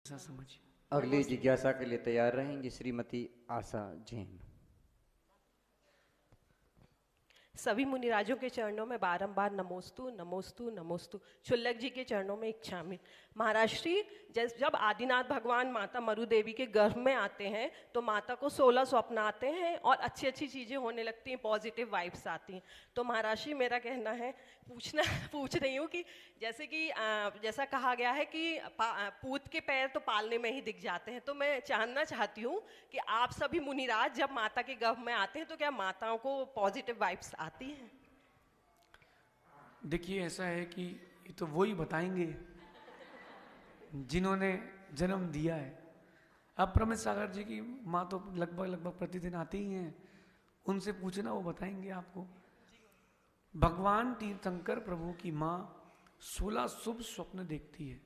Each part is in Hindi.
ऐसा समझिए। अगली जिज्ञासा के लिए तैयार रहेंगी श्रीमती आशा जैन। सभी मुनिराजों के चरणों में बारंबार नमोस्तु नमोस्तु नमोस्तु। शुल्लक जी के चरणों में इच्छामि। महाराज श्री, जब आदिनाथ भगवान माता मरु देवी के गर्भ में आते हैं तो माता को 16 स्वप्न आते हैं और अच्छी अच्छी चीज़ें होने लगती हैं, पॉजिटिव वाइब्स आती हैं। तो महाराज श्री, मेरा कहना है, पूछ रही हूँ कि जैसे कि जैसा कहा गया है कि पूत के पैर तो पालने में ही दिख जाते हैं, तो मैं जानना चाहती हूँ कि आप सभी मुनिराज जब माता के गर्भ में आते हैं तो क्या माताओं को पॉजिटिव वाइब्स आती हैं? देखिए, ऐसा है कि ये तो वही बताएंगे जिन्होंने जन्म दिया है। अब प्रमित सागर जी की माँ तो लगभग प्रतिदिन आती ही हैं, उनसे पूछना, वो बताएंगे आपको। भगवान तीर्थंकर प्रभु की माँ 16 शुभ स्वप्न देखती है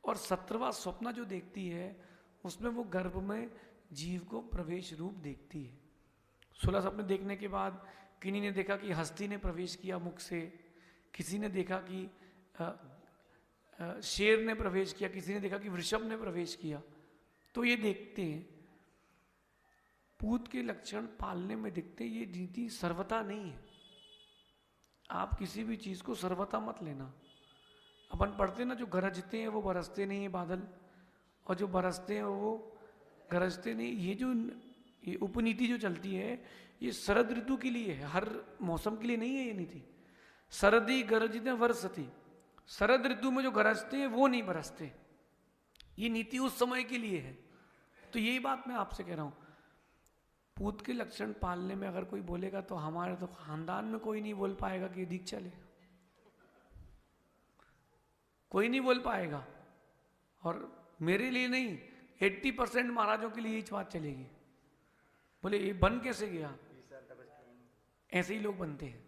और 17वां स्वप्न जो देखती है उसमें वो गर्भ में जीव को प्रवेश रूप देखती है। 16 स्वप्न देखने के बाद किन्हीं ने देखा कि हस्ती ने प्रवेश किया मुख से, किसी ने देखा कि शेर ने प्रवेश किया, किसी ने देखा कि वृषभ ने प्रवेश किया। तो ये देखते हैं, पूत के लक्षण पालने में दिखते हैं। ये नीति सर्वथा नहीं है। आप किसी भी चीज को सर्वथा मत लेना। अपन पढ़ते ना, जो गरजते हैं वो बरसते नहीं है बादल, और जो बरसते हैं वो गरजते नहीं। ये उपनीति जो चलती है ये शरद ऋतु के लिए है, हर मौसम के लिए नहीं है ये नीति। शरदी गरजते वर्षति, शरद ऋतु में जो गरजते हैं वो नहीं बरसते। ये नीति उस समय के लिए है। तो यही बात मैं आपसे कह रहा हूं, पूत के लक्षण पालने में अगर कोई बोलेगा तो हमारे तो खानदान में कोई नहीं बोल पाएगा कि दीक्षा ले, कोई नहीं बोल पाएगा। और मेरे लिए नहीं, 80% महाराजों के लिए यही बात चलेगी। बोले ये बन कैसे गया? ऐसे ही लोग बनते हैं।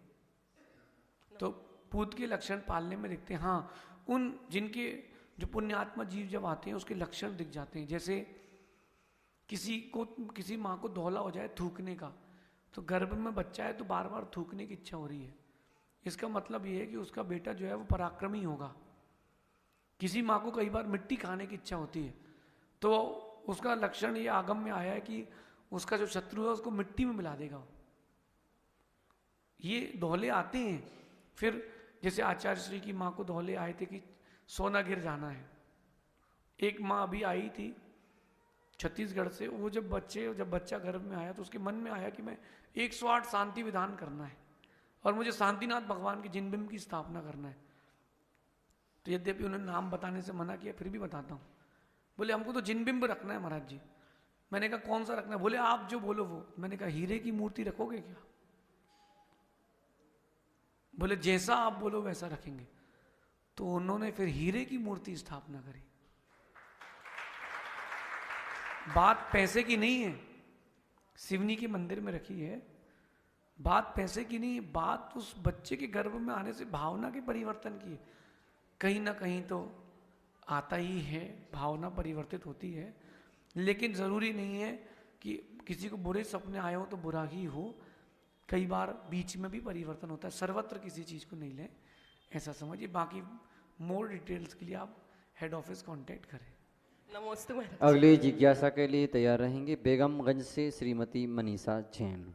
तो पूत के लक्षण पालने में दिखते हैं। हाँ, उन जिनके जो पुण्यात्मा जीव जब आते हैं उसके लक्षण दिख जाते हैं। जैसे किसी माँ को दौला हो जाए थूकने का, तो गर्भ में बच्चा है तो बार बार थूकने की इच्छा हो रही है, इसका मतलब ये है कि उसका बेटा जो है वो पराक्रमी होगा। किसी माँ को कई बार मिट्टी खाने की इच्छा होती है, तो उसका लक्षण ये आगम में आया है कि उसका जो शत्रु है उसको मिट्टी में मिला देगा। ये दौले आते हैं। फिर जैसे आचार्य श्री की माँ को दौले आए थे कि सोना गिर जाना है। एक माँ अभी आई थी छत्तीसगढ़ से, वो जब बच्चा गर्भ में आया तो उसके मन में आया कि मैं 108 शांति विधान करना है और मुझे शांतिनाथ भगवान के जिनबिंब की स्थापना करना है। तो यद्यपि उन्होंने नाम बताने से मना किया, फिर भी बताता हूँ। बोले हमको तो जिनबिंब रखना है महाराज जी। मैंने कहा कौन सा रखना है? बोले आप जो बोलो वो। मैंने कहा हीरे की मूर्ति रखोगे क्या? बोले जैसा आप बोलो वैसा रखेंगे। तो उन्होंने फिर हीरे की मूर्ति स्थापना करी। बात पैसे की नहीं है, शिवनी के मंदिर में रखी है। बात पैसे की नहीं है, बात उस बच्चे के गर्भ में आने से भावना के परिवर्तन की है। कहीं ना कहीं तो आता ही है, भावना परिवर्तित होती है। लेकिन जरूरी नहीं है कि किसी को बुरे सपने आए हो तो बुरा ही हो। कई बार बीच में भी परिवर्तन होता है। सर्वत्र किसी चीज को नहीं लें, ऐसा समझिए। बाकी मोर डिटेल्स के लिए आप हेड ऑफिस कांटेक्ट करें। नमस्ते। अगली जिज्ञासा के लिए तैयार रहेंगे बेगमगंज से श्रीमती मनीषा जैन।